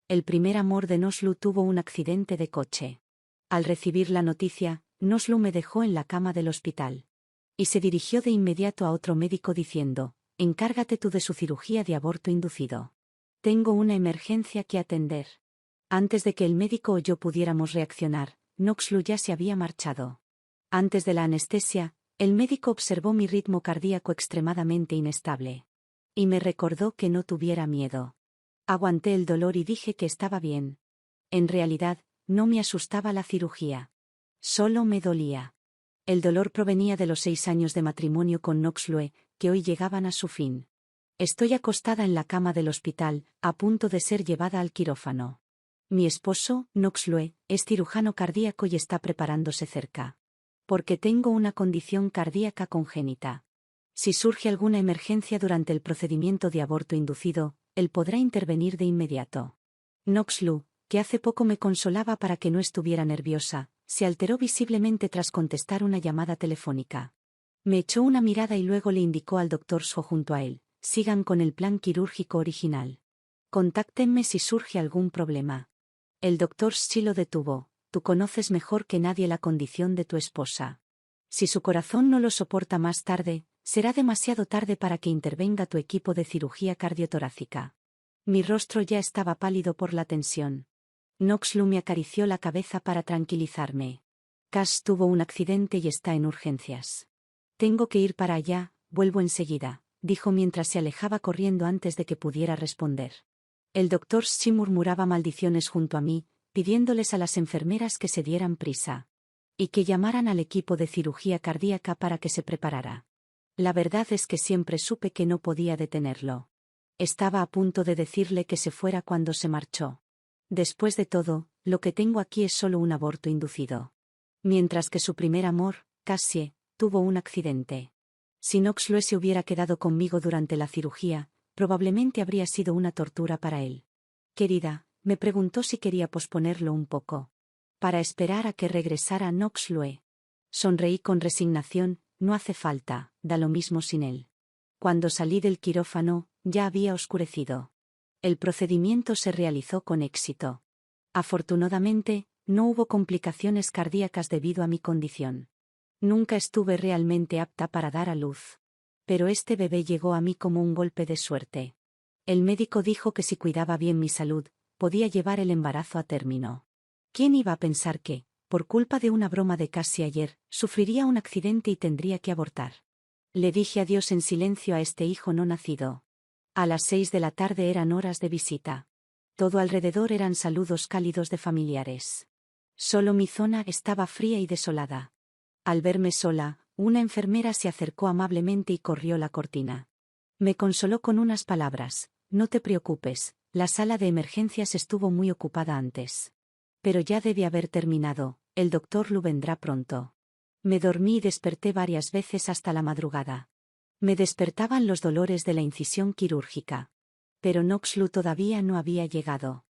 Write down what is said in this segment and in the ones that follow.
El primer amor de Noslu tuvo un accidente de coche. Al recibir la noticia, Noslu me dejó en la cama del hospital. Y se dirigió de inmediato a otro médico diciendo, encárgate tú de su cirugía de aborto inducido. Tengo una emergencia que atender. Antes de que el médico o yo pudiéramos reaccionar, Noslu ya se había marchado. Antes de la anestesia, el médico observó mi ritmo cardíaco extremadamente inestable. Y me recordó que no tuviera miedo. Aguanté el dolor y dije que estaba bien. En realidad, no me asustaba la cirugía. Solo me dolía. El dolor provenía de los 6 años de matrimonio con Noslu, que hoy llegaban a su fin. Estoy acostada en la cama del hospital, a punto de ser llevada al quirófano. Mi esposo, Noslu, es cirujano cardíaco y está preparándose cerca. Porque tengo una condición cardíaca congénita. Si surge alguna emergencia durante el procedimiento de aborto inducido, él podrá intervenir de inmediato. Noslu, que hace poco me consolaba para que no estuviera nerviosa, se alteró visiblemente tras contestar una llamada telefónica. Me echó una mirada y luego le indicó al doctor So junto a él, sigan con el plan quirúrgico original. Contáctenme si surge algún problema. El doctor Shi lo detuvo, tú conoces mejor que nadie la condición de tu esposa. Si su corazón no lo soporta más tarde, será demasiado tarde para que intervenga tu equipo de cirugía cardiotorácica. Mi rostro ya estaba pálido por la tensión. Noslu me acarició la cabeza para tranquilizarme. Cass tuvo un accidente y está en urgencias. Tengo que ir para allá, vuelvo enseguida, dijo mientras se alejaba corriendo antes de que pudiera responder. El doctor Shi murmuraba maldiciones junto a mí, pidiéndoles a las enfermeras que se dieran prisa. Y que llamaran al equipo de cirugía cardíaca para que se preparara. La verdad es que siempre supe que no podía detenerlo. Estaba a punto de decirle que se fuera cuando se marchó. Después de todo, lo que tengo aquí es solo un aborto inducido. Mientras que su primer amor, Cassie, tuvo un accidente. Si Noslu se hubiera quedado conmigo durante la cirugía, probablemente habría sido una tortura para él. Querida, me preguntó si quería posponerlo un poco. Para esperar a que regresara Noslu. Sonreí con resignación, no hace falta, da lo mismo sin él. Cuando salí del quirófano, ya había oscurecido. El procedimiento se realizó con éxito. Afortunadamente, no hubo complicaciones cardíacas debido a mi condición. Nunca estuve realmente apta para dar a luz. Pero este bebé llegó a mí como un golpe de suerte. El médico dijo que si cuidaba bien mi salud, podía llevar el embarazo a término. ¿Quién iba a pensar que, por culpa de una broma de Cassie ayer, sufriría un accidente y tendría que abortar? Le dije adiós en silencio a este hijo no nacido. A las 6 de la tarde eran horas de visita. Todo alrededor eran saludos cálidos de familiares. Solo mi zona estaba fría y desolada. Al verme sola, una enfermera se acercó amablemente y corrió la cortina. Me consoló con unas palabras, no te preocupes, la sala de emergencias estuvo muy ocupada antes. Pero ya debe haber terminado, el doctor Lu vendrá pronto. Me dormí y desperté varias veces hasta la madrugada. Me despertaban los dolores de la incisión quirúrgica. Pero Noslu todavía no había llegado.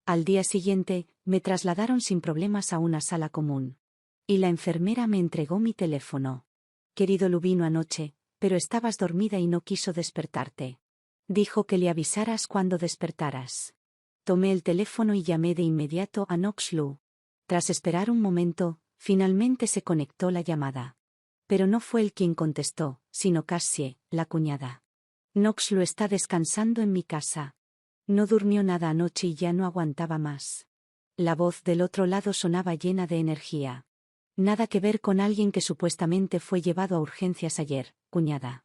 Al día siguiente, me trasladaron sin problemas a una sala común. Y la enfermera me entregó mi teléfono. Querido Lu vino anoche, pero estabas dormida y no quiso despertarte. Dijo que le avisaras cuando despertaras. Tomé el teléfono y llamé de inmediato a Noslu. Tras esperar un momento, finalmente se conectó la llamada. Pero no fue él quien contestó, sino Cassie, la cuñada. Noslu está descansando en mi casa. No durmió nada anoche y ya no aguantaba más. La voz del otro lado sonaba llena de energía. Nada que ver con alguien que supuestamente fue llevado a urgencias ayer, cuñada.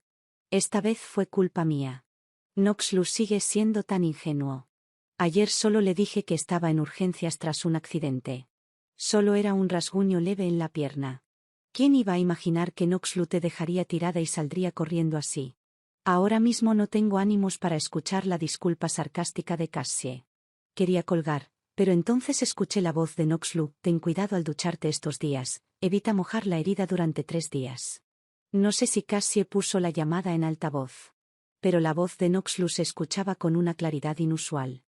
Esta vez fue culpa mía. Noslu sigue siendo tan ingenuo. Ayer solo le dije que estaba en urgencias tras un accidente. Solo era un rasguño leve en la pierna. ¿Quién iba a imaginar que Noslu te dejaría tirada y saldría corriendo así? Ahora mismo no tengo ánimos para escuchar la disculpa sarcástica de Cassie. Quería colgar, pero entonces escuché la voz de Noslu, ten cuidado al ducharte estos días, evita mojar la herida durante 3 días. No sé si Cassie puso la llamada en altavoz. Pero la voz de Noslu se escuchaba con una claridad inusual.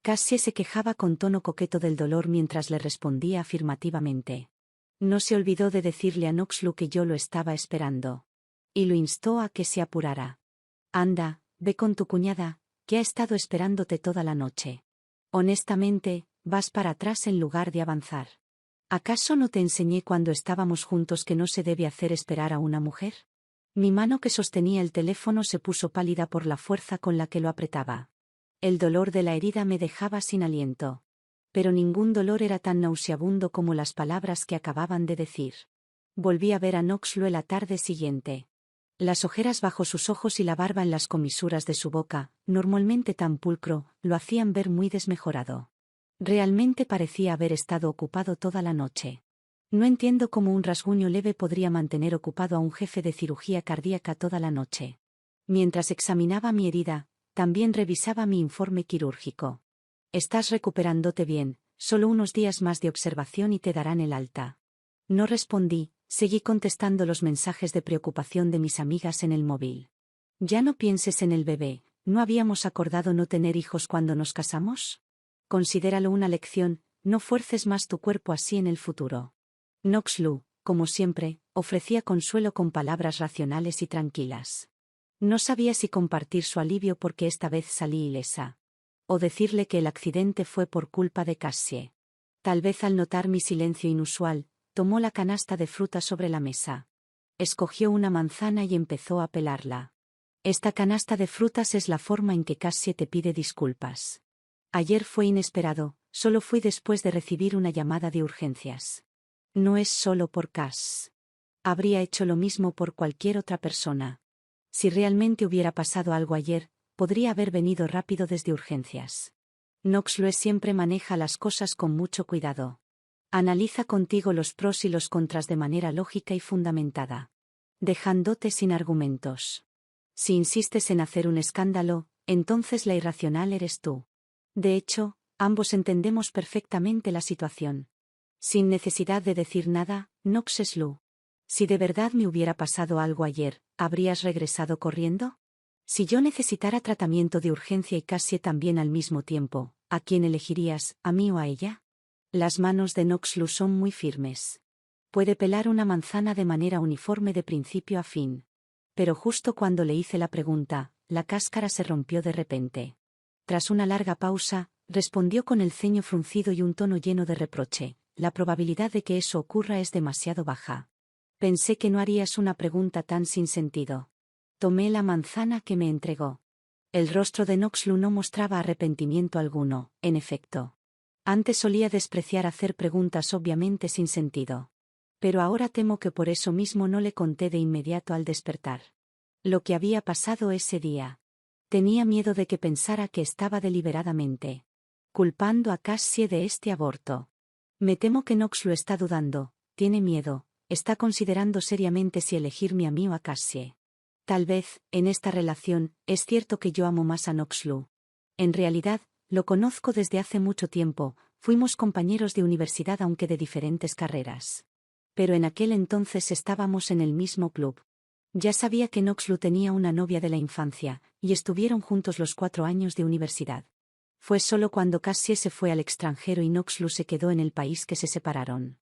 Cassie se quejaba con tono coqueto del dolor mientras le respondía afirmativamente. No se olvidó de decirle a Noslu que yo lo estaba esperando. Y lo instó a que se apurara. Anda, ve con tu cuñada, que ha estado esperándote toda la noche. Honestamente, vas para atrás en lugar de avanzar. ¿Acaso no te enseñé cuando estábamos juntos que no se debe hacer esperar a una mujer? Mi mano que sostenía el teléfono se puso pálida por la fuerza con la que lo apretaba. El dolor de la herida me dejaba sin aliento. Pero ningún dolor era tan nauseabundo como las palabras que acababan de decir. Volví a ver a Knoxlue la tarde siguiente. Las ojeras bajo sus ojos y la barba en las comisuras de su boca, normalmente tan pulcro, lo hacían ver muy desmejorado. Realmente parecía haber estado ocupado toda la noche. No entiendo cómo un rasguño leve podría mantener ocupado a un jefe de cirugía cardíaca toda la noche. Mientras examinaba mi herida, también revisaba mi informe quirúrgico. Estás recuperándote bien, solo unos días más de observación y te darán el alta. No respondí, seguí contestando los mensajes de preocupación de mis amigas en el móvil. Ya no pienses en el bebé, ¿no habíamos acordado no tener hijos cuando nos casamos? Considéralo una lección, no fuerces más tu cuerpo así en el futuro. Knoxlue, como siempre, ofrecía consuelo con palabras racionales y tranquilas. No sabía si compartir su alivio porque esta vez salí ilesa. O decirle que el accidente fue por culpa de Cassie. Tal vez al notar mi silencio inusual, tomó la canasta de fruta sobre la mesa. Escogió una manzana y empezó a pelarla. Esta canasta de frutas es la forma en que Cassie te pide disculpas. Ayer fue inesperado, solo fui después de recibir una llamada de urgencias. No es solo por Cass. Habría hecho lo mismo por cualquier otra persona. Si realmente hubiera pasado algo ayer, podría haber venido rápido desde urgencias. Knoxlue siempre maneja las cosas con mucho cuidado. Analiza contigo los pros y los contras de manera lógica y fundamentada. Dejándote sin argumentos. Si insistes en hacer un escándalo, entonces la irracional eres tú. De hecho, ambos entendemos perfectamente la situación. Sin necesidad de decir nada, Knoxlue. Si de verdad me hubiera pasado algo ayer, ¿habrías regresado corriendo? Si yo necesitara tratamiento de urgencia y Cassie también al mismo tiempo, ¿a quién elegirías, a mí o a ella? Las manos de Knoxlue son muy firmes. Puede pelar una manzana de manera uniforme de principio a fin. Pero justo cuando le hice la pregunta, la cáscara se rompió de repente. Tras una larga pausa, respondió con el ceño fruncido y un tono lleno de reproche. La probabilidad de que eso ocurra es demasiado baja. Pensé que no harías una pregunta tan sin sentido. Tomé la manzana que me entregó. El rostro de Knoxlue no mostraba arrepentimiento alguno, en efecto. Antes solía despreciar hacer preguntas obviamente sin sentido. Pero ahora temo que por eso mismo no le conté de inmediato al despertar. Lo que había pasado ese día. Tenía miedo de que pensara que estaba deliberadamente culpando a Cassie de este aborto. Me temo que Knoxlue está dudando, tiene miedo, está considerando seriamente si elegirme a mí o a Cassie. Tal vez, en esta relación, es cierto que yo amo más a Knoxlue. En realidad, lo conozco desde hace mucho tiempo, fuimos compañeros de universidad aunque de diferentes carreras. Pero en aquel entonces estábamos en el mismo club. Ya sabía que Knoxlue tenía una novia de la infancia, y estuvieron juntos los 4 años de universidad. Fue solo cuando Cassie se fue al extranjero y Knoxlue se quedó en el país que se separaron.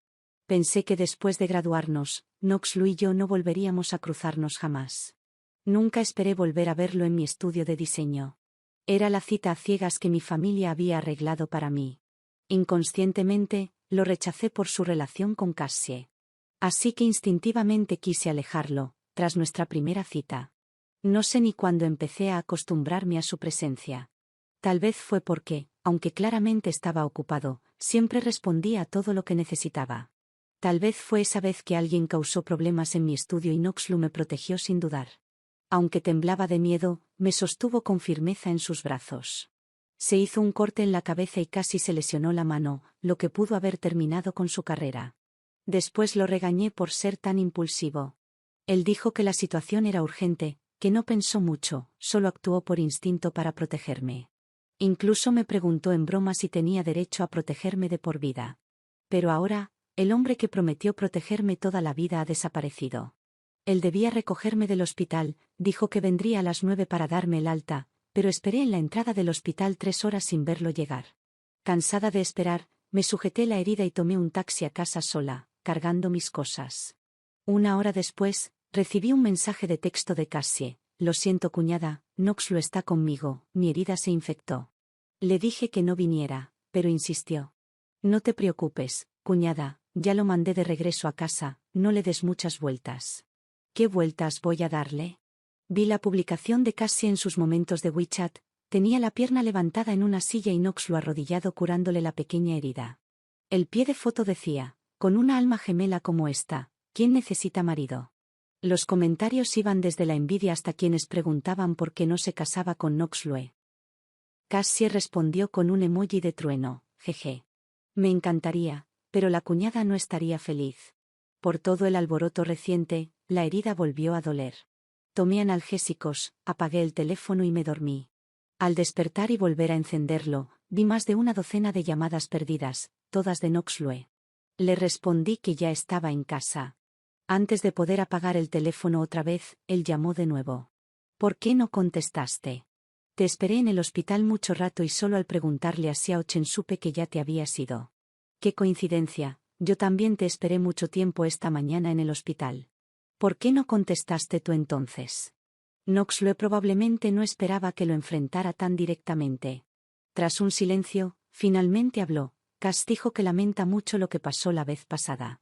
Pensé que después de graduarnos, Knoxlue y yo no volveríamos a cruzarnos jamás. Nunca esperé volver a verlo en mi estudio de diseño. Era la cita a ciegas que mi familia había arreglado para mí. Inconscientemente, lo rechacé por su relación con Cassie. Así que instintivamente quise alejarlo, tras nuestra primera cita. No sé ni cuándo empecé a acostumbrarme a su presencia. Tal vez fue porque, aunque claramente estaba ocupado, siempre respondía a todo lo que necesitaba. Tal vez fue esa vez que alguien causó problemas en mi estudio y Knoxlue me protegió sin dudar. Aunque temblaba de miedo, me sostuvo con firmeza en sus brazos. Se hizo un corte en la cabeza y casi se lesionó la mano, lo que pudo haber terminado con su carrera. Después lo regañé por ser tan impulsivo. Él dijo que la situación era urgente, que no pensó mucho, solo actuó por instinto para protegerme. Incluso me preguntó en broma si tenía derecho a protegerme de por vida. Pero ahora, el hombre que prometió protegerme toda la vida ha desaparecido. Él debía recogerme del hospital, dijo que vendría a las 9 para darme el alta, pero esperé en la entrada del hospital 3 horas sin verlo llegar. Cansada de esperar, me sujeté la herida y tomé un taxi a casa sola, cargando mis cosas. 1 hora después, recibí un mensaje de texto de Cassie. Lo siento cuñada, Knoxlue está conmigo, mi herida se infectó. Le dije que no viniera, pero insistió. No te preocupes, cuñada, ya lo mandé de regreso a casa, no le des muchas vueltas. ¿Qué vueltas voy a darle? Vi la publicación de Cassie en sus momentos de WeChat, tenía la pierna levantada en una silla y Knox lo arrodillado curándole la pequeña herida. El pie de foto decía, con una alma gemela como esta, ¿quién necesita marido? Los comentarios iban desde la envidia hasta quienes preguntaban por qué no se casaba con Knox Lue. Cassie respondió con un emoji de trueno, jeje. Me encantaría, pero la cuñada no estaría feliz. Por todo el alboroto reciente, la herida volvió a doler. Tomé analgésicos, apagué el teléfono y me dormí. Al despertar y volver a encenderlo, vi más de una docena de llamadas perdidas, todas de Knox Lue. Le respondí que ya estaba en casa. Antes de poder apagar el teléfono otra vez, él llamó de nuevo. ¿Por qué no contestaste? Te esperé en el hospital mucho rato y solo al preguntarle a Xiao Chen supe que ya te habías ido. Qué coincidencia, yo también te esperé mucho tiempo esta mañana en el hospital. ¿Por qué no contestaste tú entonces? Knox Lue probablemente no esperaba que lo enfrentara tan directamente. Tras un silencio, finalmente habló. Cass dijo que lamenta mucho lo que pasó la vez pasada.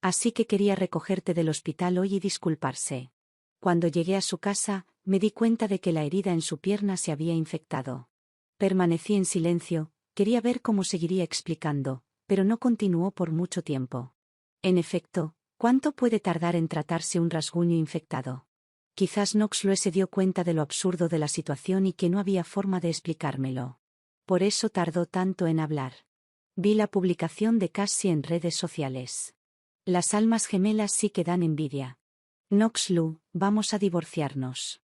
Así que quería recogerte del hospital hoy y disculparse. Cuando llegué a su casa, me di cuenta de que la herida en su pierna se había infectado. Permanecí en silencio, quería ver cómo seguiría explicando, pero no continuó por mucho tiempo. En efecto, ¿cuánto puede tardar en tratarse un rasguño infectado? Quizás Knox Lue se dio cuenta de lo absurdo de la situación y que no había forma de explicármelo. Por eso tardó tanto en hablar. Vi la publicación de Cassie en redes sociales. Las almas gemelas sí que dan envidia. Knox Lue, vamos a divorciarnos.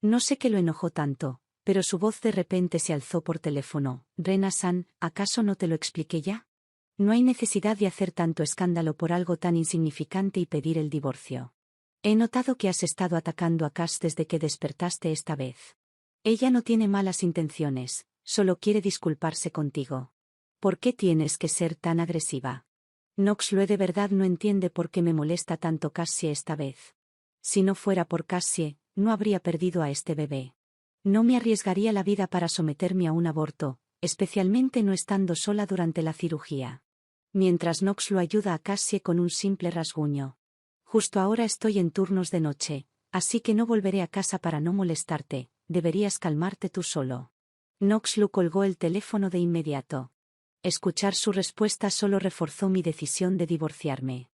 No sé qué lo enojó tanto, pero su voz de repente se alzó por teléfono. Rena-san, ¿acaso no te lo expliqué ya? No hay necesidad de hacer tanto escándalo por algo tan insignificante y pedir el divorcio. He notado que has estado atacando a Cass desde que despertaste esta vez. Ella no tiene malas intenciones, solo quiere disculparse contigo. ¿Por qué tienes que ser tan agresiva? Knox Lue de verdad no entiende por qué me molesta tanto Cassie esta vez. Si no fuera por Cassie, no habría perdido a este bebé. No me arriesgaría la vida para someterme a un aborto, especialmente no estando sola durante la cirugía. Mientras Knox lo ayuda a Cassie con un simple rasguño. Justo ahora estoy en turnos de noche, así que no volveré a casa para no molestarte, deberías calmarte tú solo. Knox Lue colgó el teléfono de inmediato. Escuchar su respuesta solo reforzó mi decisión de divorciarme.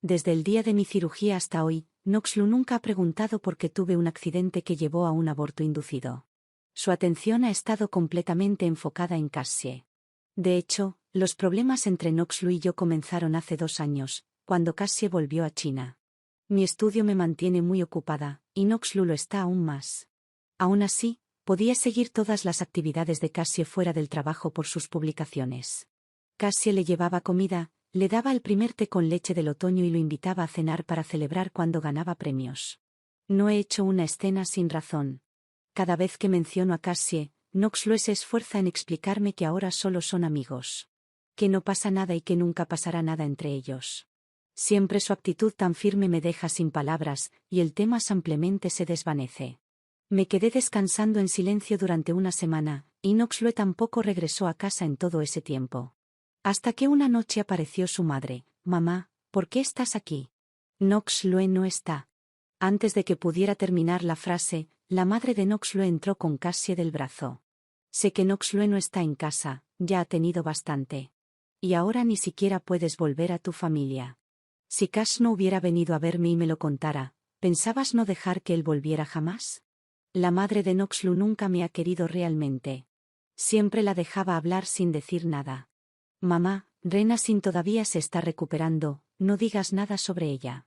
Desde el día de mi cirugía hasta hoy, Knox Lue nunca ha preguntado por qué tuve un accidente que llevó a un aborto inducido. Su atención ha estado completamente enfocada en Cassie. De hecho, los problemas entre Knox Lue y yo comenzaron hace 2 años, cuando Cassie volvió a China. Mi estudio me mantiene muy ocupada, y Knox Lue lo está aún más. Aún así, podía seguir todas las actividades de Cassie fuera del trabajo por sus publicaciones. Cassie le llevaba comida, le daba el primer té con leche del otoño y lo invitaba a cenar para celebrar cuando ganaba premios. No he hecho una escena sin razón. Cada vez que menciono a Cassie, Knox Lue se esfuerza en explicarme que ahora solo son amigos. Que no pasa nada y que nunca pasará nada entre ellos. Siempre su actitud tan firme me deja sin palabras, y el tema simplemente se desvanece. Me quedé descansando en silencio durante una semana, y Knox Lue tampoco regresó a casa en todo ese tiempo. Hasta que una noche apareció su madre. Mamá, ¿por qué estás aquí? Knox Lue no está. Antes de que pudiera terminar la frase, la madre de Knox Lue entró con Cassie del brazo. Sé que Knox Lue no está en casa, ya ha tenido bastante. Y ahora ni siquiera puedes volver a tu familia. Si Cass no hubiera venido a verme y me lo contara, ¿pensabas no dejar que él volviera jamás? La madre de Knox Lue nunca me ha querido realmente. Siempre la dejaba hablar sin decir nada. Mamá, Rena-san todavía se está recuperando, no digas nada sobre ella.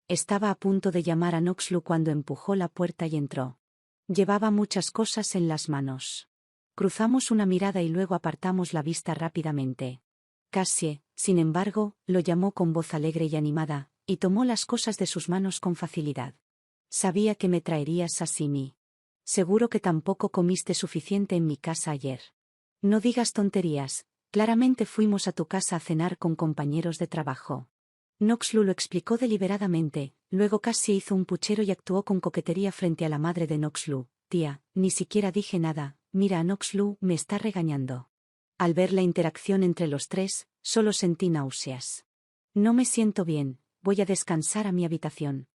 Estaba a punto de llamar a Knox Lue cuando empujó la puerta y entró. Llevaba muchas cosas en las manos. Cruzamos una mirada y luego apartamos la vista rápidamente. Cassie, sin embargo, lo llamó con voz alegre y animada, y tomó las cosas de sus manos con facilidad. Sabía que me traerías sashimi. Seguro que tampoco comiste suficiente en mi casa ayer. No digas tonterías, claramente fuimos a tu casa a cenar con compañeros de trabajo. Knox Lue lo explicó deliberadamente, luego Cassie hizo un puchero y actuó con coquetería frente a la madre de Knox Lue. Tía, ni siquiera dije nada, mira a Noxlu, me está regañando. Al ver la interacción entre los tres, solo sentí náuseas. No me siento bien, voy a descansar a mi habitación.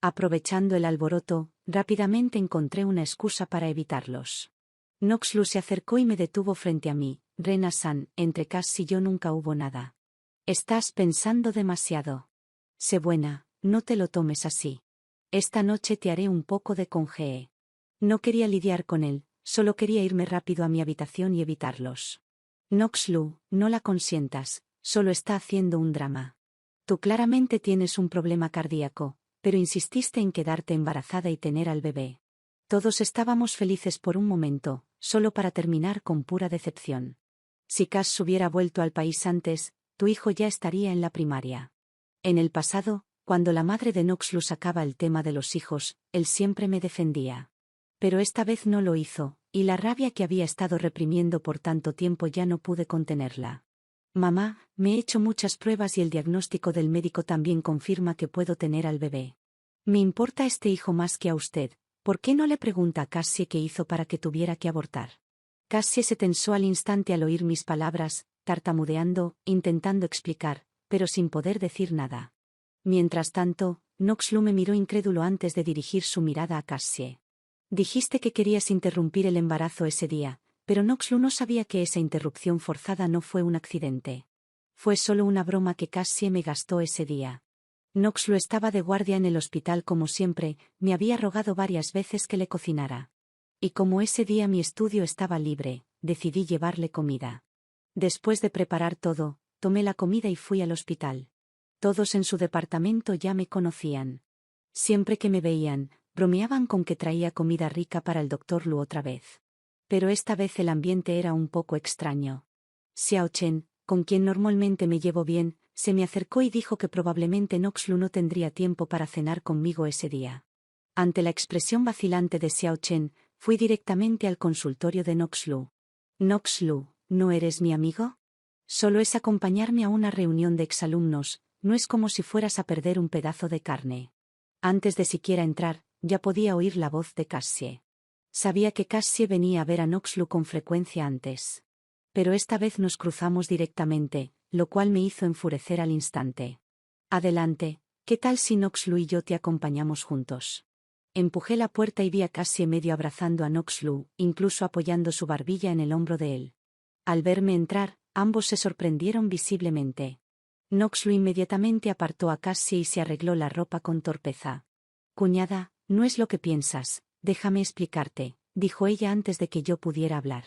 Aprovechando el alboroto, rápidamente encontré una excusa para evitarlos. Noxlu se acercó y me detuvo frente a mí. Rena-san, entre Cass y yo nunca hubo nada. Estás pensando demasiado. Sé buena, no te lo tomes así. Esta noche te haré un poco de congee. No quería lidiar con él, solo quería irme rápido a mi habitación y evitarlos. Noxlu, no la consientas, solo está haciendo un drama. Tú claramente tienes un problema cardíaco, pero insististe en quedarte embarazada y tener al bebé. Todos estábamos felices por un momento, solo para terminar con pura decepción. Si Cass hubiera vuelto al país antes, tu hijo ya estaría en la primaria. En el pasado, cuando la madre de Noxlu sacaba el tema de los hijos, él siempre me defendía. Pero esta vez no lo hizo, y la rabia que había estado reprimiendo por tanto tiempo ya no pude contenerla. Mamá, me he hecho muchas pruebas y el diagnóstico del médico también confirma que puedo tener al bebé. Me importa este hijo más que a usted. ¿Por qué no le pregunta a Cassie qué hizo para que tuviera que abortar? Cassie se tensó al instante al oír mis palabras, tartamudeando, intentando explicar, pero sin poder decir nada. Mientras tanto, Noxlu me miró incrédulo antes de dirigir su mirada a Cassie. Dijiste que querías interrumpir el embarazo ese día, pero Noxlu no sabía que esa interrupción forzada no fue un accidente. Fue solo una broma que Cassie me gastó ese día. Noxlu estaba de guardia en el hospital como siempre, me había rogado varias veces que le cocinara. Y como ese día mi estudio estaba libre, decidí llevarle comida. Después de preparar todo, tomé la comida y fui al hospital. Todos en su departamento ya me conocían. Siempre que me veían, bromeaban con que traía comida rica para el Dr. Lu otra vez. Pero esta vez el ambiente era un poco extraño. Xiao Chen, con quien normalmente me llevo bien, se me acercó y dijo que probablemente Noxlu no tendría tiempo para cenar conmigo ese día. Ante la expresión vacilante de Xiao Chen, fui directamente al consultorio de Noxlu. Noxlu, ¿no eres mi amigo? Solo es acompañarme a una reunión de exalumnos, no es como si fueras a perder un pedazo de carne. Antes de siquiera entrar, ya podía oír la voz de Cassie. Sabía que Cassie venía a ver a Noxlu con frecuencia antes. Pero esta vez nos cruzamos directamente, lo cual me hizo enfurecer al instante. Adelante, ¿qué tal si Noxlu y yo te acompañamos juntos? Empujé la puerta y vi a Cassie medio abrazando a Noxlu, incluso apoyando su barbilla en el hombro de él. Al verme entrar, ambos se sorprendieron visiblemente. Noxlu inmediatamente apartó a Cassie y se arregló la ropa con torpeza. Cuñada, no es lo que piensas, déjame explicarte, dijo ella antes de que yo pudiera hablar.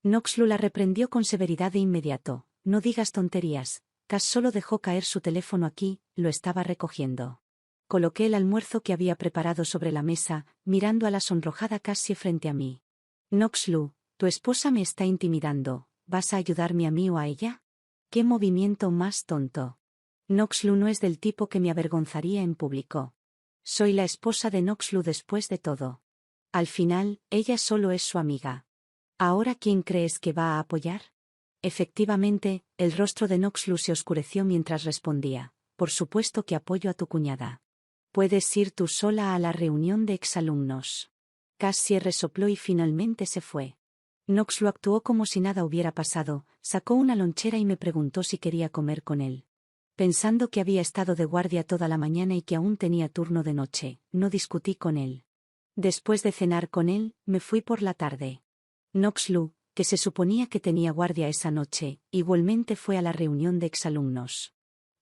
Noxlu la reprendió con severidad de inmediato. No digas tonterías, Cass solo dejó caer su teléfono aquí, lo estaba recogiendo. Coloqué el almuerzo que había preparado sobre la mesa, mirando a la sonrojada Cassie frente a mí. Noxlu, tu esposa me está intimidando, ¿vas a ayudarme a mí o a ella? ¡Qué movimiento más tonto! Noxlu no es del tipo que me avergonzaría en público. Soy la esposa de Noxlu después de todo. Al final, ella solo es su amiga. ¿Ahora quién crees que va a apoyar? Efectivamente, el rostro de Noxlu se oscureció mientras respondía. Por supuesto que apoyo a tu cuñada. Puedes ir tú sola a la reunión de exalumnos. Cassie resopló y finalmente se fue. Noxlu actuó como si nada hubiera pasado, sacó una lonchera y me preguntó si quería comer con él. Pensando que había estado de guardia toda la mañana y que aún tenía turno de noche, no discutí con él. Después de cenar con él, me fui por la tarde. Noxlu, que se suponía que tenía guardia esa noche, igualmente fue a la reunión de exalumnos.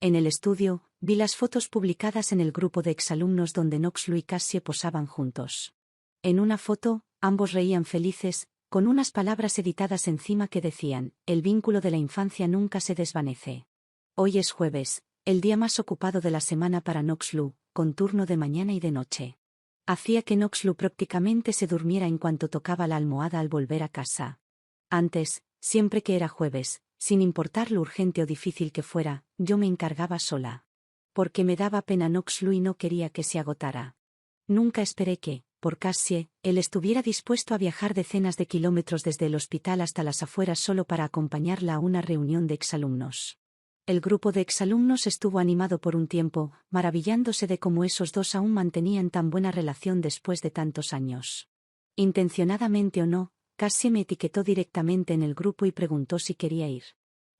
En el estudio, vi las fotos publicadas en el grupo de exalumnos donde Noxlu y Cassie posaban juntos. En una foto, ambos reían felices, con unas palabras editadas encima que decían, el vínculo de la infancia nunca se desvanece. Hoy es jueves, el día más ocupado de la semana para Noxlu, con turno de mañana y de noche. Hacía que Noxlu prácticamente se durmiera en cuanto tocaba la almohada al volver a casa. Antes, siempre que era jueves, sin importar lo urgente o difícil que fuera, yo me encargaba sola. Porque me daba pena Noxlu y no quería que se agotara. Nunca esperé que, por Cassie, él estuviera dispuesto a viajar decenas de kilómetros desde el hospital hasta las afueras solo para acompañarla a una reunión de exalumnos. El grupo de exalumnos estuvo animado por un tiempo, maravillándose de cómo esos dos aún mantenían tan buena relación después de tantos años. Intencionadamente o no, Cassie me etiquetó directamente en el grupo y preguntó si quería ir.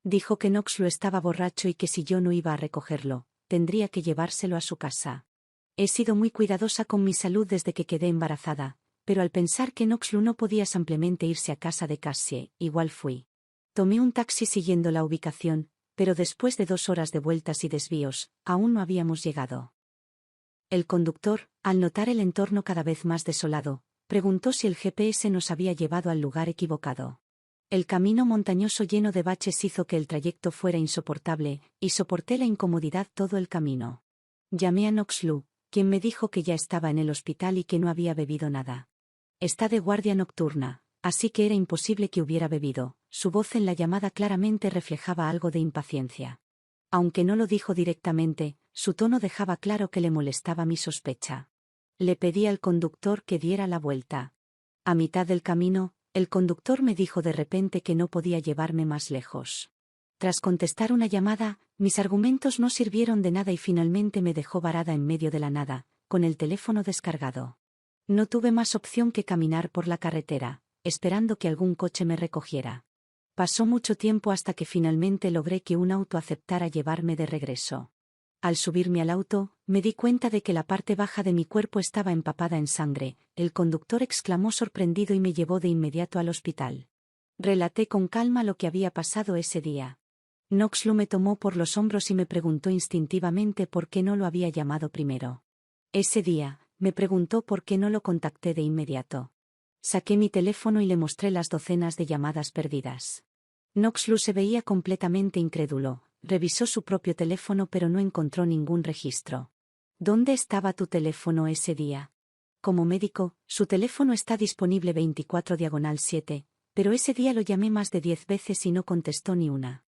Dijo que Knoxlu estaba borracho y que si yo no iba a recogerlo, tendría que llevárselo a su casa. He sido muy cuidadosa con mi salud desde que quedé embarazada, pero al pensar que Knoxlu no podía simplemente irse a casa de Cassie, igual fui. Tomé un taxi siguiendo la ubicación, pero después de 2 horas de vueltas y desvíos, aún no habíamos llegado. El conductor, al notar el entorno cada vez más desolado, preguntó si el GPS nos había llevado al lugar equivocado. El camino montañoso lleno de baches hizo que el trayecto fuera insoportable, y soporté la incomodidad todo el camino. Llamé a Knoxlu, quien me dijo que ya estaba en el hospital y que no había bebido nada. Está de guardia nocturna, así que era imposible que hubiera bebido. Su voz en la llamada claramente reflejaba algo de impaciencia. Aunque no lo dijo directamente, su tono dejaba claro que le molestaba mi sospecha. Le pedí al conductor que diera la vuelta. A mitad del camino, el conductor me dijo de repente que no podía llevarme más lejos. Tras contestar una llamada, mis argumentos no sirvieron de nada y finalmente me dejó varada en medio de la nada, con el teléfono descargado. No tuve más opción que caminar por la carretera, esperando que algún coche me recogiera. Pasó mucho tiempo hasta que finalmente logré que un auto aceptara llevarme de regreso. Al subirme al auto, me di cuenta de que la parte baja de mi cuerpo estaba empapada en sangre. El conductor exclamó sorprendido y me llevó de inmediato al hospital. Relaté con calma lo que había pasado ese día. Knoxlu me tomó por los hombros y me preguntó instintivamente por qué no lo había llamado primero. Ese día, me preguntó por qué no lo contacté de inmediato. Saqué mi teléfono y le mostré las docenas de llamadas perdidas. Knoxlu se veía completamente incrédulo. Revisó su propio teléfono pero no encontró ningún registro. ¿Dónde estaba tu teléfono ese día? Como médico, su teléfono está disponible 24/7, pero ese día lo llamé más de 10 veces y no contestó ni una.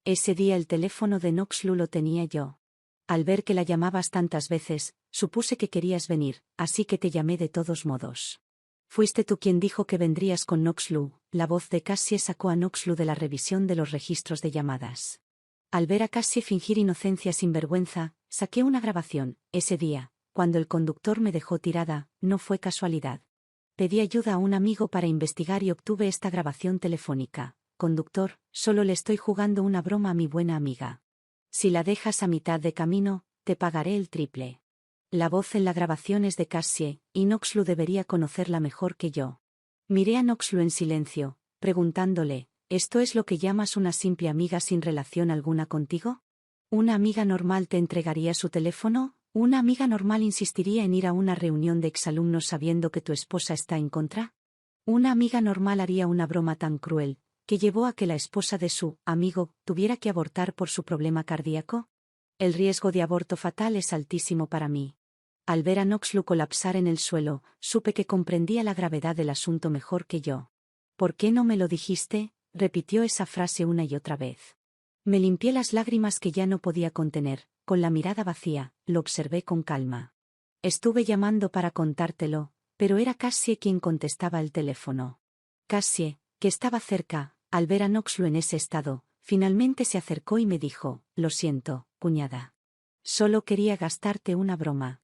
Ese día el teléfono de Knoxlu lo tenía yo. Al ver que la llamabas tantas veces, supuse que querías venir, así que te llamé de todos modos. Fuiste tú quien dijo que vendrías con Knoxlu. La voz de Cassie sacó a Knoxlu de la revisión de los registros de llamadas. Al ver a Cassie fingir inocencia sin vergüenza, saqué una grabación. Ese día, cuando el conductor me dejó tirada, no fue casualidad. Pedí ayuda a un amigo para investigar y obtuve esta grabación telefónica. Conductor, solo le estoy jugando una broma a mi buena amiga. Si la dejas a mitad de camino, te pagaré el triple. La voz en la grabación es de Cassie, y Knoxlu debería conocerla mejor que yo. Miré a Knoxlu en silencio, preguntándole, ¿esto es lo que llamas una simple amiga sin relación alguna contigo? ¿Una amiga normal te entregaría su teléfono? ¿Una amiga normal insistiría en ir a una reunión de exalumnos sabiendo que tu esposa está en contra? ¿Una amiga normal haría una broma tan cruel, que llevó a que la esposa de su amigo tuviera que abortar por su problema cardíaco? El riesgo de aborto fatal es altísimo para mí. Al ver a Knoxlu colapsar en el suelo, supe que comprendía la gravedad del asunto mejor que yo. ¿Por qué no me lo dijiste? Repitió esa frase una y otra vez. Me limpié las lágrimas que ya no podía contener, con la mirada vacía, lo observé con calma. Estuve llamando para contártelo, pero era Cassie quien contestaba el teléfono. Cassie, que estaba cerca, al ver a Knoxlu en ese estado, finalmente se acercó y me dijo, lo siento, cuñada. Solo quería gastarte una broma.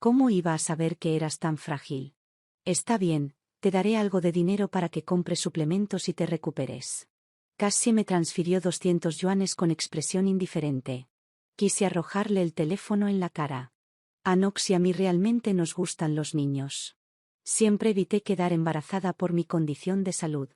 ¿Cómo iba a saber que eras tan frágil? Está bien, te daré algo de dinero para que compres suplementos y te recuperes. Cassie me transfirió 200 yuanes con expresión indiferente. Quise arrojarle el teléfono en la cara. A Knox y a mí realmente nos gustan los niños. Siempre evité quedar embarazada por mi condición de salud.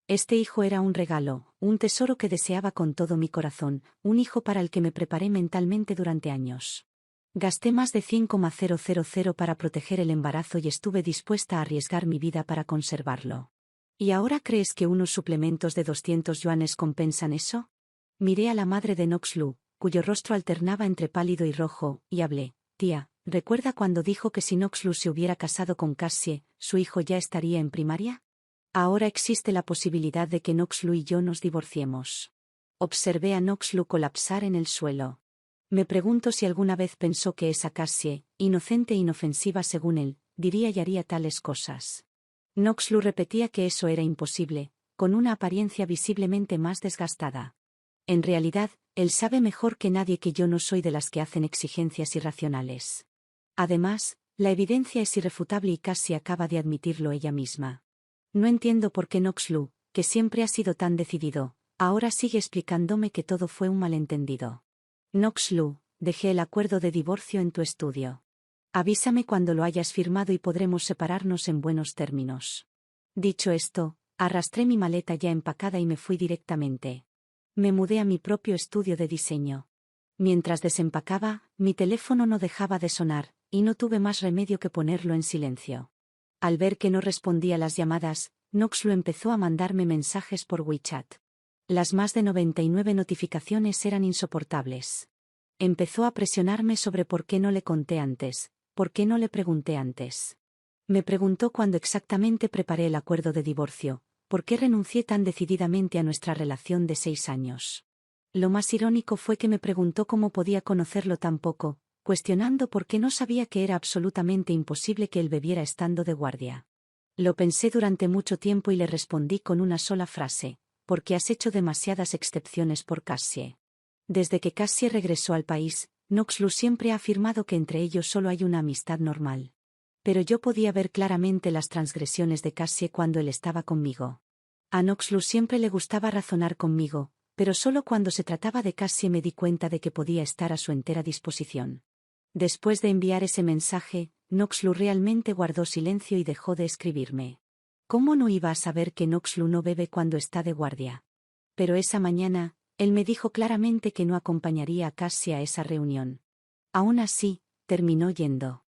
Este hijo era un regalo, un tesoro que deseaba con todo mi corazón, un hijo para el que me preparé mentalmente durante años. Gasté más de 100.000 para proteger el embarazo y estuve dispuesta a arriesgar mi vida para conservarlo. ¿Y ahora crees que unos suplementos de 200 yuanes compensan eso? Miré a la madre de Knoxlu, cuyo rostro alternaba entre pálido y rojo, y hablé. Tía, ¿recuerda cuando dijo que si Knoxlu se hubiera casado con Cassie, su hijo ya estaría en primaria? Ahora existe la posibilidad de que Knoxlu y yo nos divorciemos. Observé a Knoxlu colapsar en el suelo. Me pregunto si alguna vez pensó que esa Cassie, inocente e inofensiva según él, diría y haría tales cosas. Knoxlu repetía que eso era imposible, con una apariencia visiblemente más desgastada. En realidad, él sabe mejor que nadie que yo no soy de las que hacen exigencias irracionales. Además, la evidencia es irrefutable y Cassie acaba de admitirlo ella misma. No entiendo por qué Noxlu, que siempre ha sido tan decidido, ahora sigue explicándome que todo fue un malentendido. Noxlu, dejé el acuerdo de divorcio en tu estudio. Avísame cuando lo hayas firmado y podremos separarnos en buenos términos. Dicho esto, arrastré mi maleta ya empacada y me fui directamente. Me mudé a mi propio estudio de diseño. Mientras desempacaba, mi teléfono no dejaba de sonar, y no tuve más remedio que ponerlo en silencio. Al ver que no respondía las llamadas, Noxlu empezó a mandarme mensajes por WeChat. Las más de 99 notificaciones eran insoportables. Empezó a presionarme sobre por qué no le conté antes, por qué no le pregunté antes. Me preguntó cuándo exactamente preparé el acuerdo de divorcio, por qué renuncié tan decididamente a nuestra relación de 6 años. Lo más irónico fue que me preguntó cómo podía conocerlo tan poco, cuestionando por qué no sabía que era absolutamente imposible que él bebiera estando de guardia. Lo pensé durante mucho tiempo y le respondí con una sola frase: porque has hecho demasiadas excepciones por Cassie. Desde que Cassie regresó al país, Noxlu siempre ha afirmado que entre ellos solo hay una amistad normal. Pero yo podía ver claramente las transgresiones de Cassie cuando él estaba conmigo. A Noxlu siempre le gustaba razonar conmigo, pero solo cuando se trataba de Cassie me di cuenta de que podía estar a su entera disposición. Después de enviar ese mensaje, Noxlu realmente guardó silencio y dejó de escribirme. ¿Cómo no iba a saber que Noxlu no bebe cuando está de guardia? Pero esa mañana, él me dijo claramente que no acompañaría a Cassie a esa reunión. Aún así, terminó yendo.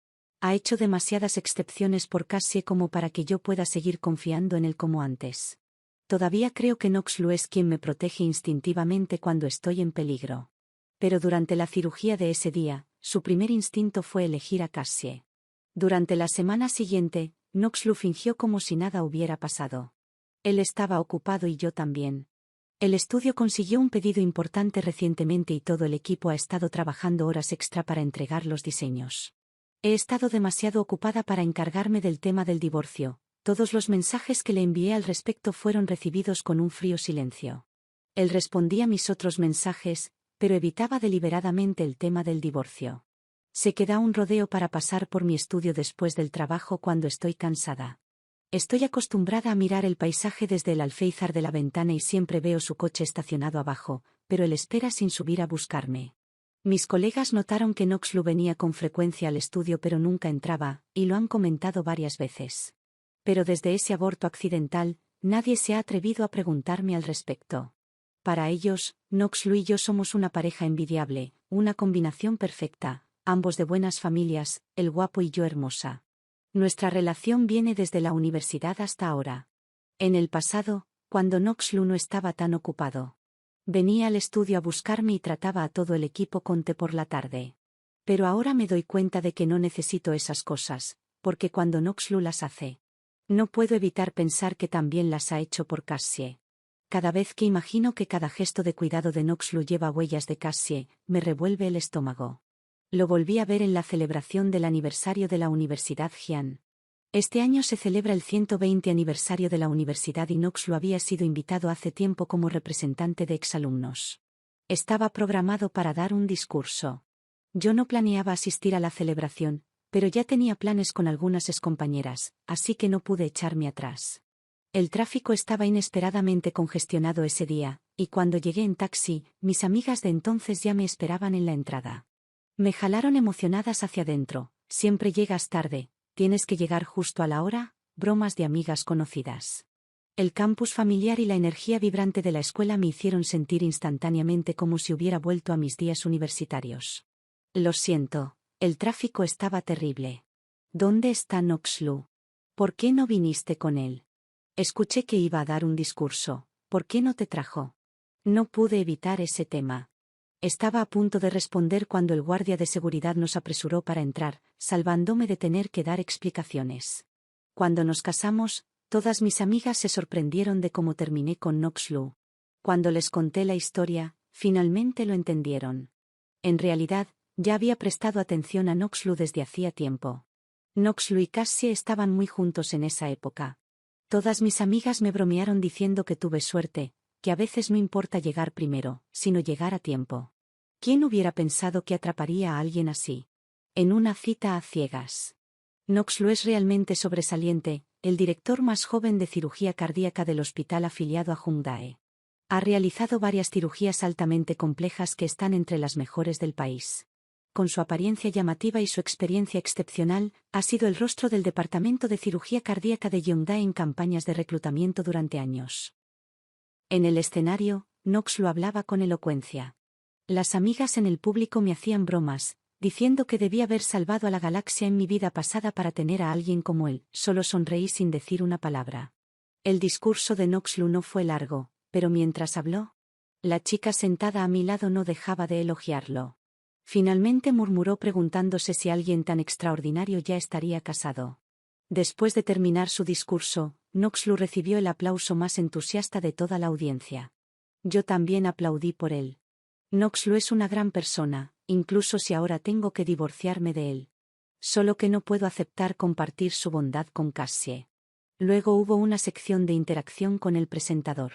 Ha hecho demasiadas excepciones por Cassie como para que yo pueda seguir confiando en él como antes. Todavía creo que Noxlu es quien me protege instintivamente cuando estoy en peligro. Pero durante la cirugía de ese día, su primer instinto fue elegir a Cassie. Durante la semana siguiente, Noxlu fingió como si nada hubiera pasado. Él estaba ocupado y yo también. El estudio consiguió un pedido importante recientemente y todo el equipo ha estado trabajando horas extra para entregar los diseños. He estado demasiado ocupada para encargarme del tema del divorcio. Todos los mensajes que le envié al respecto fueron recibidos con un frío silencio. Él respondía a mis otros mensajes, pero evitaba deliberadamente el tema del divorcio. Sé que da un rodeo para pasar por mi estudio después del trabajo cuando estoy cansada. Estoy acostumbrada a mirar el paisaje desde el alféizar de la ventana y siempre veo su coche estacionado abajo, pero él espera sin subir a buscarme. Mis colegas notaron que Noxlu venía con frecuencia al estudio pero nunca entraba, y lo han comentado varias veces. Pero desde ese aborto accidental, nadie se ha atrevido a preguntarme al respecto. Para ellos, Noxlu y yo somos una pareja envidiable, una combinación perfecta, ambos de buenas familias, él guapo y yo hermosa. Nuestra relación viene desde la universidad hasta ahora. En el pasado, cuando Noxlu no estaba tan ocupado. Venía al estudio a buscarme y trataba a todo el equipo con té por la tarde. Pero ahora me doy cuenta de que no necesito esas cosas, porque cuando Noxlu las hace, no puedo evitar pensar que también las ha hecho por Cassie. Cada vez que imagino que cada gesto de cuidado de Noxlu lleva huellas de Cassie, me revuelve el estómago. Lo volví a ver en la celebración del aniversario de la Universidad Jian. Este año se celebra el 120 aniversario de la universidad y Noxlu había sido invitado hace tiempo como representante de exalumnos. Estaba programado para dar un discurso. Yo no planeaba asistir a la celebración, pero ya tenía planes con algunas excompañeras, así que no pude echarme atrás. El tráfico estaba inesperadamente congestionado ese día, y cuando llegué en taxi, mis amigas de entonces ya me esperaban en la entrada. Me jalaron emocionadas hacia adentro. Siempre llegas tarde, tienes que llegar justo a la hora, bromas de amigas conocidas. El campus familiar y la energía vibrante de la escuela me hicieron sentir instantáneamente como si hubiera vuelto a mis días universitarios. Lo siento, el tráfico estaba terrible. ¿Dónde está Noxlu? ¿Por qué no viniste con él? Escuché que iba a dar un discurso. ¿Por qué no te trajo? No pude evitar ese tema. Estaba a punto de responder cuando el guardia de seguridad nos apresuró para entrar, salvándome de tener que dar explicaciones. Cuando nos casamos, todas mis amigas se sorprendieron de cómo terminé con Noxlu. Cuando les conté la historia, finalmente lo entendieron. En realidad, ya había prestado atención a Noxlu desde hacía tiempo. Noxlu y Cassie estaban muy juntos en esa época. Todas mis amigas me bromearon diciendo que tuve suerte, que a veces no importa llegar primero, sino llegar a tiempo. ¿Quién hubiera pensado que atraparía a alguien así? En una cita a ciegas. Noxlu es realmente sobresaliente, el director más joven de cirugía cardíaca del hospital afiliado a Hyundai. Ha realizado varias cirugías altamente complejas que están entre las mejores del país. Con su apariencia llamativa y su experiencia excepcional, ha sido el rostro del departamento de cirugía cardíaca de Hyundai en campañas de reclutamiento durante años. En el escenario, Knox lo hablaba con elocuencia. Las amigas en el público me hacían bromas, diciendo que debía haber salvado a la galaxia en mi vida pasada para tener a alguien como él. Solo sonreí sin decir una palabra. El discurso de Knox no fue largo, pero mientras habló, la chica sentada a mi lado no dejaba de elogiarlo. Finalmente murmuró preguntándose si alguien tan extraordinario ya estaría casado. Después de terminar su discurso, Knox recibió el aplauso más entusiasta de toda la audiencia. Yo también aplaudí por él. Knox es una gran persona, incluso si ahora tengo que divorciarme de él. Solo que no puedo aceptar compartir su bondad con Cassie. Luego hubo una sección de interacción con el presentador.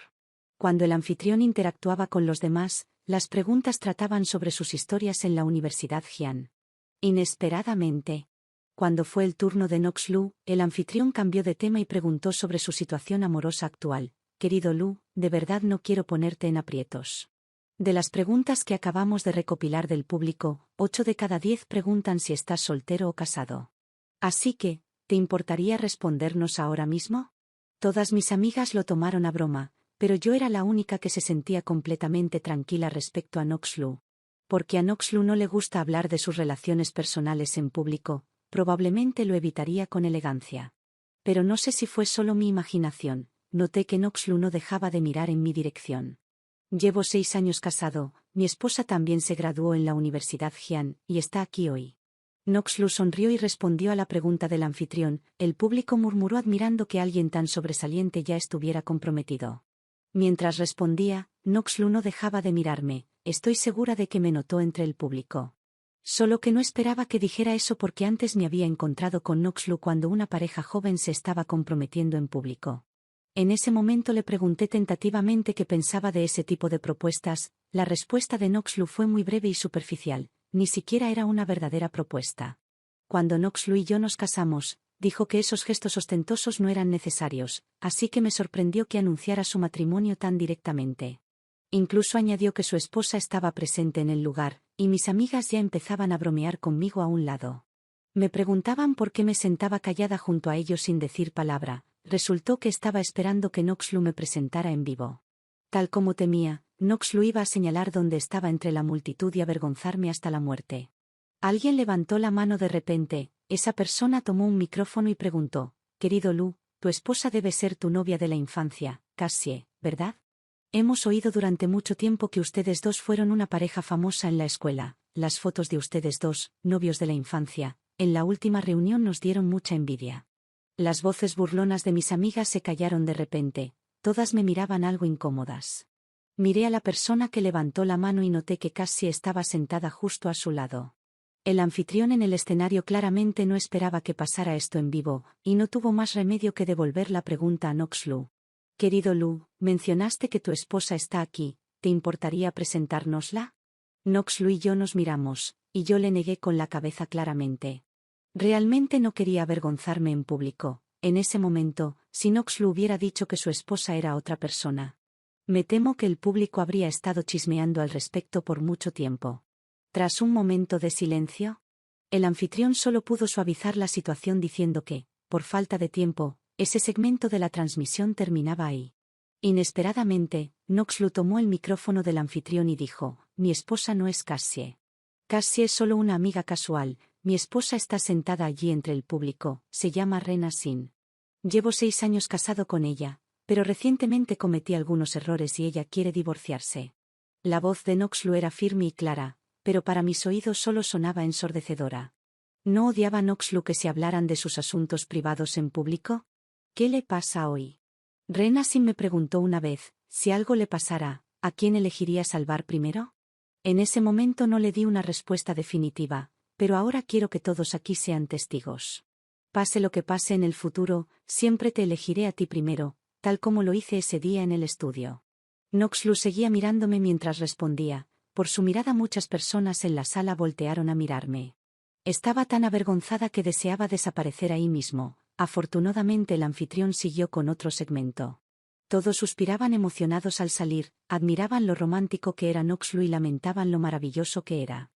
Cuando el anfitrión interactuaba con los demás, las preguntas trataban sobre sus historias en la Universidad Hyan. Inesperadamente, cuando fue el turno de Knox el anfitrión cambió de tema y preguntó sobre su situación amorosa actual. Querido Lu, de verdad no quiero ponerte en aprietos. De las preguntas que acabamos de recopilar del público, 8 de cada 10 preguntan si estás soltero o casado. Así que, ¿te importaría respondernos ahora mismo? Todas mis amigas lo tomaron a broma, pero yo era la única que se sentía completamente tranquila respecto a Knox Porque a Knox no le gusta hablar de sus relaciones personales en público, probablemente lo evitaría con elegancia. Pero no sé si fue solo mi imaginación, noté que Knox no dejaba de mirar en mi dirección. Llevo 6 años casado, mi esposa también se graduó en la Universidad Hyan, y está aquí hoy. Knox sonrió y respondió a la pregunta del anfitrión. El público murmuró admirando que alguien tan sobresaliente ya estuviera comprometido. Mientras respondía, Knox no dejaba de mirarme, estoy segura de que me notó entre el público. Solo que no esperaba que dijera eso porque antes me había encontrado con Knox cuando una pareja joven se estaba comprometiendo en público. En ese momento le pregunté tentativamente qué pensaba de ese tipo de propuestas. La respuesta de Knox fue muy breve y superficial, ni siquiera era una verdadera propuesta. Cuando Knox y yo nos casamos, dijo que esos gestos ostentosos no eran necesarios, así que me sorprendió que anunciara su matrimonio tan directamente. Incluso añadió que su esposa estaba presente en el lugar, y mis amigas ya empezaban a bromear conmigo a un lado. Me preguntaban por qué me sentaba callada junto a ellos sin decir palabra. Resultó que estaba esperando que Knox me presentara en vivo. Tal como temía, Knox iba a señalar dónde estaba entre la multitud y avergonzarme hasta la muerte. Alguien levantó la mano de repente, esa persona tomó un micrófono y preguntó, querido Lu, tu esposa debe ser tu novia de la infancia, Cassie, ¿verdad? Hemos oído durante mucho tiempo que ustedes dos fueron una pareja famosa en la escuela. Las fotos de ustedes dos, novios de la infancia, en la última reunión nos dieron mucha envidia. Las voces burlonas de mis amigas se callaron de repente, todas me miraban algo incómodas. Miré a la persona que levantó la mano y noté que Cassie estaba sentada justo a su lado. El anfitrión en el escenario claramente no esperaba que pasara esto en vivo, y no tuvo más remedio que devolver la pregunta a Knox Querido Lu, mencionaste que tu esposa está aquí, ¿te importaría presentárnosla? Knox y yo nos miramos, y yo le negué con la cabeza claramente. Realmente no quería avergonzarme en público, en ese momento, si Knox hubiera dicho que su esposa era otra persona. Me temo que el público habría estado chismeando al respecto por mucho tiempo. Tras un momento de silencio, el anfitrión solo pudo suavizar la situación diciendo que, por falta de tiempo, ese segmento de la transmisión terminaba ahí. Inesperadamente, Knox tomó el micrófono del anfitrión y dijo, mi esposa no es Cassie. Cassie es solo una amiga casual. Mi esposa está sentada allí entre el público, se llama Rena Sin. Llevo 6 años casado con ella, pero recientemente cometí algunos errores y ella quiere divorciarse. La voz de Knox era firme y clara, pero para mis oídos solo sonaba ensordecedora. ¿No odiaba Knox que se hablaran de sus asuntos privados en público? ¿Qué le pasa hoy? Rena Sin me preguntó una vez, si algo le pasara, ¿a quién elegiría salvar primero? En ese momento no le di una respuesta definitiva. Pero ahora quiero que todos aquí sean testigos. Pase lo que pase en el futuro, siempre te elegiré a ti primero, tal como lo hice ese día en el estudio. Knox seguía mirándome mientras respondía, por su mirada muchas personas en la sala voltearon a mirarme. Estaba tan avergonzada que deseaba desaparecer ahí mismo, Afortunadamente el anfitrión siguió con otro segmento. Todos suspiraban emocionados al salir, admiraban lo romántico que era Noxlu y lamentaban lo maravilloso que era.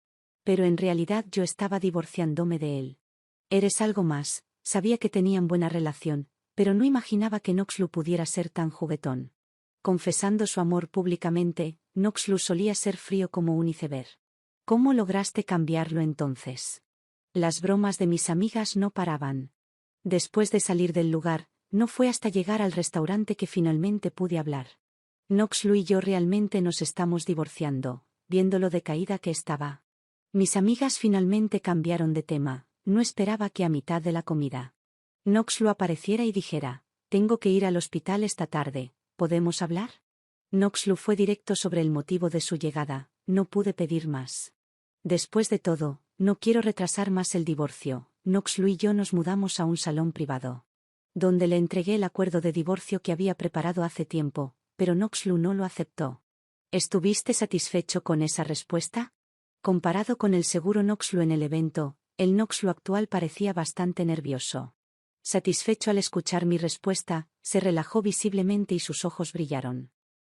Pero en realidad yo estaba divorciándome de él. Eres algo más, sabía que tenían buena relación, pero no imaginaba que Noxlu pudiera ser tan juguetón. Confesando su amor públicamente, Noxlu solía ser frío como un iceberg. ¿Cómo lograste cambiarlo entonces? Las bromas de mis amigas no paraban. Después de salir del lugar, no fue hasta llegar al restaurante que finalmente pude hablar. Noxlu y yo realmente nos estamos divorciando, viendo lo decaída que estaba. Mis amigas finalmente cambiaron de tema, no esperaba que a mitad de la comida Noxlu apareciera y dijera, tengo que ir al hospital esta tarde, ¿podemos hablar? Noxlu fue directo sobre el motivo de su llegada, no pude pedir más. Después de todo, no quiero retrasar más el divorcio. Noxlu y yo nos mudamos a un salón privado, donde le entregué el acuerdo de divorcio que había preparado hace tiempo, pero Noxlu no lo aceptó. ¿Estuviste satisfecho con esa respuesta? Comparado con el seguro Noxlu en el evento, el Noxlu actual parecía bastante nervioso. Satisfecho al escuchar mi respuesta, se relajó visiblemente y sus ojos brillaron.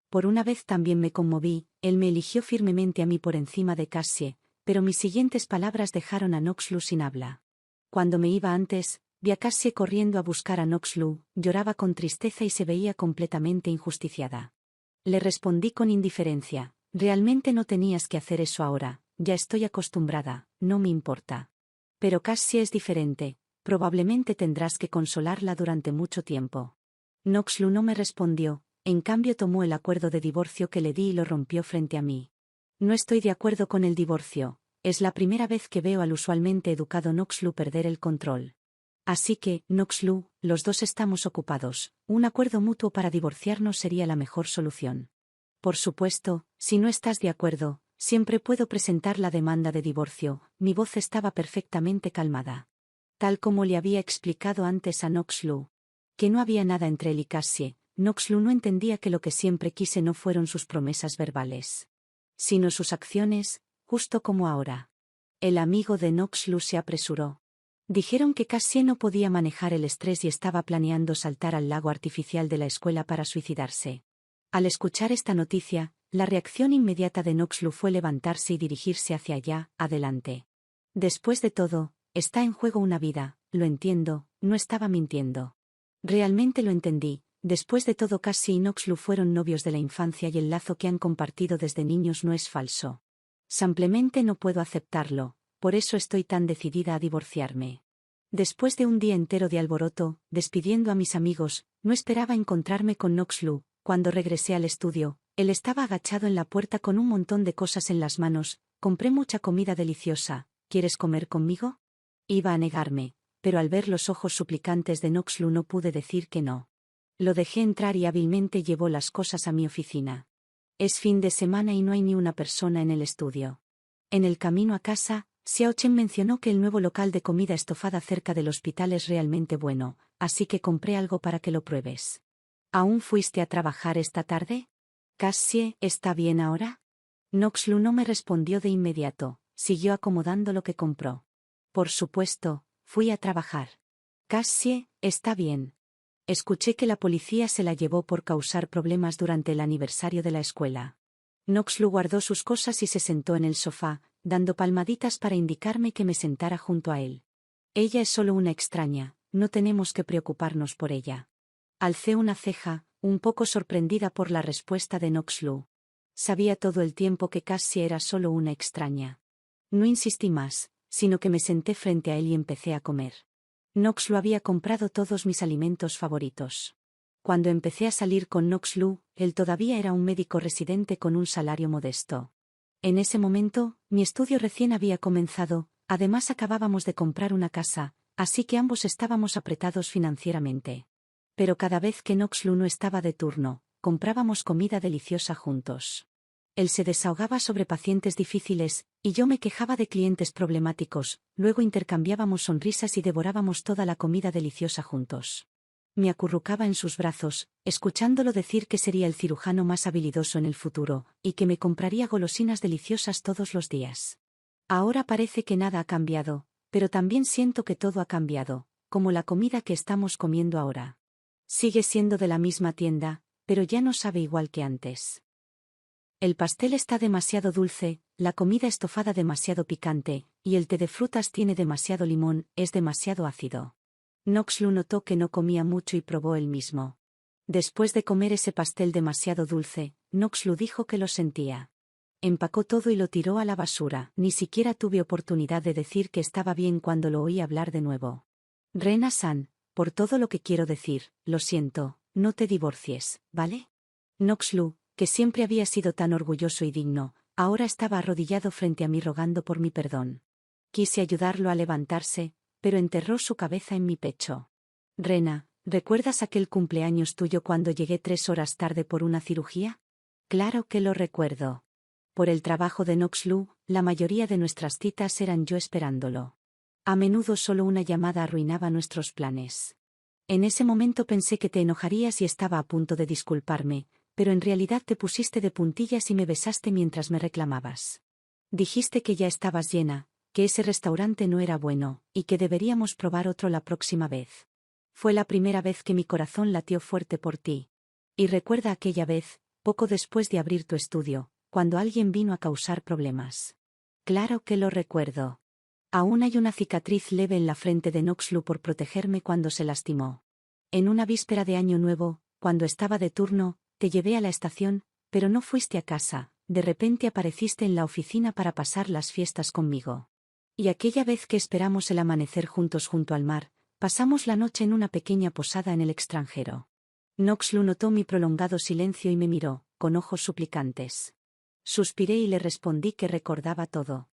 Por una vez también me conmoví, él me eligió firmemente a mí por encima de Cassie, pero mis siguientes palabras dejaron a Noxlu sin habla. Cuando me iba antes, vi a Cassie corriendo a buscar a Noxlu, lloraba con tristeza y se veía completamente injusticiada. Le respondí con indiferencia, realmente no tenías que hacer eso ahora, ya estoy acostumbrada, no me importa. Pero Cassie es diferente, probablemente tendrás que consolarla durante mucho tiempo. Noxlu no me respondió, en cambio tomó el acuerdo de divorcio que le di y lo rompió frente a mí. No estoy de acuerdo con el divorcio, es la primera vez que veo al usualmente educado Noxlu perder el control. Así que, Noxlu, los dos estamos ocupados, un acuerdo mutuo para divorciarnos sería la mejor solución. Por supuesto, si no estás de acuerdo, siempre puedo presentar la demanda de divorcio. Mi voz estaba perfectamente calmada. Tal como le había explicado antes a Noxlu, que no había nada entre él y Cassie, Noxlu no entendía que lo que siempre quise no fueron sus promesas verbales, sino sus acciones, justo como ahora. El amigo de Noxlu se apresuró. Dijeron que Cassie no podía manejar el estrés y estaba planeando saltar al lago artificial de la escuela para suicidarse. Al escuchar esta noticia, la reacción inmediata de Noxlu fue levantarse y dirigirse hacia allá, adelante. Después de todo, está en juego una vida, lo entiendo, no estaba mintiendo. Realmente lo entendí, después de todo Cassie y Noxlu fueron novios de la infancia y el lazo que han compartido desde niños no es falso. Simplemente no puedo aceptarlo, por eso estoy tan decidida a divorciarme. Después de un día entero de alboroto, despidiendo a mis amigos, no esperaba encontrarme con Noxlu. Cuando regresé al estudio, él estaba agachado en la puerta con un montón de cosas en las manos. Compré mucha comida deliciosa, ¿quieres comer conmigo? Iba a negarme, pero al ver los ojos suplicantes de Noxlu no pude decir que no. Lo dejé entrar y hábilmente llevó las cosas a mi oficina. Es fin de semana y no hay ni una persona en el estudio. En el camino a casa, Xiao Chen mencionó que el nuevo local de comida estofada cerca del hospital es realmente bueno, así que compré algo para que lo pruebes. ¿Aún fuiste a trabajar esta tarde? ¿Cassie está bien ahora? Noxlu no me respondió de inmediato, siguió acomodando lo que compró. Por supuesto, fui a trabajar. Cassie está bien. Escuché que la policía se la llevó por causar problemas durante el aniversario de la escuela. Noxlu guardó sus cosas y se sentó en el sofá, dando palmaditas para indicarme que me sentara junto a él. Ella es solo una extraña, no tenemos que preocuparnos por ella. Alcé una ceja, un poco sorprendida por la respuesta de Noxlu. Sabía todo el tiempo que Cassie era solo una extraña. No insistí más, sino que me senté frente a él y empecé a comer. Noxlu había comprado todos mis alimentos favoritos. Cuando empecé a salir con Noxlu, él todavía era un médico residente con un salario modesto. En ese momento, mi estudio recién había comenzado, además acabábamos de comprar una casa, así que ambos estábamos apretados financieramente. Pero cada vez que Noxlu no estaba de turno, comprábamos comida deliciosa juntos. Él se desahogaba sobre pacientes difíciles, y yo me quejaba de clientes problemáticos, luego intercambiábamos sonrisas y devorábamos toda la comida deliciosa juntos. Me acurrucaba en sus brazos, escuchándolo decir que sería el cirujano más habilidoso en el futuro, y que me compraría golosinas deliciosas todos los días. Ahora parece que nada ha cambiado, pero también siento que todo ha cambiado. como la comida que estamos comiendo ahora. Sigue siendo de la misma tienda, pero ya no sabe igual que antes. El pastel está demasiado dulce, la comida estofada demasiado picante, y el té de frutas tiene demasiado limón, es demasiado ácido. Noxlu notó que no comía mucho y probó el mismo. Después de comer ese pastel demasiado dulce, Noxlu dijo que lo sentía. Empacó todo y lo tiró a la basura. Ni siquiera tuve oportunidad de decir que estaba bien cuando lo oí hablar de nuevo. Rena-san, por todo lo que quiero decir, lo siento, no te divorcies, ¿vale? Noxlu, que siempre había sido tan orgulloso y digno, ahora estaba arrodillado frente a mí rogando por mi perdón. Quise ayudarlo a levantarse, pero enterró su cabeza en mi pecho. Rena, ¿recuerdas aquel cumpleaños tuyo cuando llegué 3 horas tarde por una cirugía? Claro que lo recuerdo. Por el trabajo de Noxlu, la mayoría de nuestras citas eran yo esperándolo. A menudo solo una llamada arruinaba nuestros planes. En ese momento pensé que te enojarías y estaba a punto de disculparme, pero en realidad te pusiste de puntillas y me besaste mientras me reclamabas. Dijiste que ya estabas llena, que ese restaurante no era bueno, y que deberíamos probar otro la próxima vez. Fue la primera vez que mi corazón latió fuerte por ti. Y recuerda aquella vez, poco después de abrir tu estudio, cuando alguien vino a causar problemas. Claro que lo recuerdo. Aún hay una cicatriz leve en la frente de Noxlu por protegerme cuando se lastimó. En una víspera de Año Nuevo, cuando estaba de turno, te llevé a la estación, pero no fuiste a casa, de repente apareciste en la oficina para pasar las fiestas conmigo. Y aquella vez que esperamos el amanecer juntos junto al mar, pasamos la noche en una pequeña posada en el extranjero. Noxlu notó mi prolongado silencio y me miró, con ojos suplicantes. Suspiré y le respondí que recordaba todo.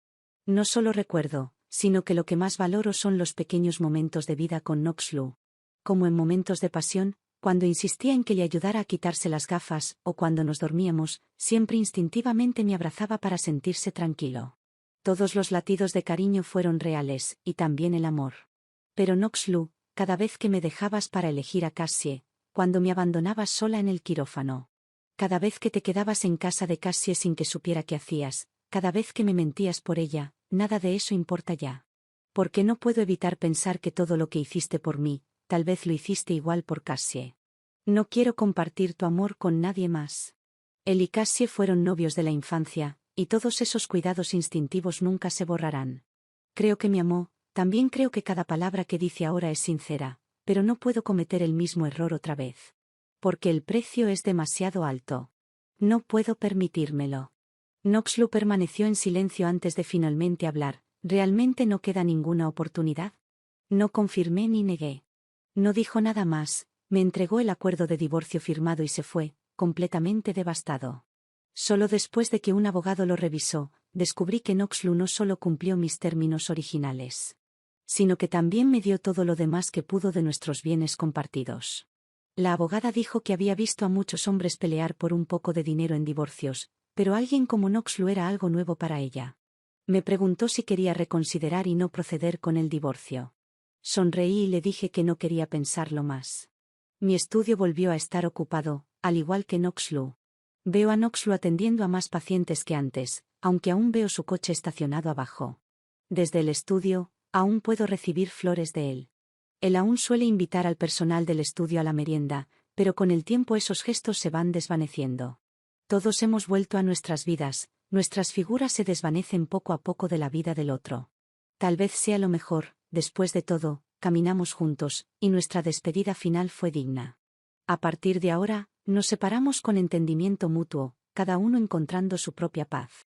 No solo recuerdo, sino que lo que más valoro son los pequeños momentos de vida con Noxlu. Como en momentos de pasión, cuando insistía en que le ayudara a quitarse las gafas, o cuando nos dormíamos, siempre instintivamente me abrazaba para sentirse tranquilo. Todos los latidos de cariño fueron reales, y también el amor. Pero Noxlu, cada vez que me dejabas para elegir a Cassie, cuando me abandonabas sola en el quirófano. Cada vez que te quedabas en casa de Cassie sin que supiera qué hacías, cada vez que me mentías por ella, nada de eso importa ya. Porque no puedo evitar pensar que todo lo que hiciste por mí, tal vez lo hiciste igual por Cassie. No quiero compartir tu amor con nadie más. Él y Cassie fueron novios de la infancia, y todos esos cuidados instintivos nunca se borrarán. Creo que me amó, también creo que cada palabra que dice ahora es sincera, pero no puedo cometer el mismo error otra vez. Porque el precio es demasiado alto. No puedo permitírmelo. Noxlu permaneció en silencio antes de finalmente hablar. ¿Realmente no queda ninguna oportunidad? No confirmé ni negué. No dijo nada más, me entregó el acuerdo de divorcio firmado y se fue, completamente devastado. Solo después de que un abogado lo revisó, descubrí que Noxlu no solo cumplió mis términos originales, sino que también me dio todo lo demás que pudo de nuestros bienes compartidos. La abogada dijo que había visto a muchos hombres pelear por un poco de dinero en divorcios, pero alguien como Noxlu era algo nuevo para ella. Me preguntó si quería reconsiderar y no proceder con el divorcio. Sonreí y le dije que no quería pensarlo más. Mi estudio volvió a estar ocupado, al igual que Noxlu. Veo a Noxlu atendiendo a más pacientes que antes, aunque aún veo su coche estacionado abajo. Desde el estudio, aún puedo recibir flores de él. Él aún suele invitar al personal del estudio a la merienda, pero con el tiempo esos gestos se van desvaneciendo. Todos hemos vuelto a nuestras vidas, nuestras figuras se desvanecen poco a poco de la vida del otro. Tal vez sea lo mejor, después de todo, caminamos juntos, y nuestra despedida final fue digna. A partir de ahora, nos separamos con entendimiento mutuo, cada uno encontrando su propia paz.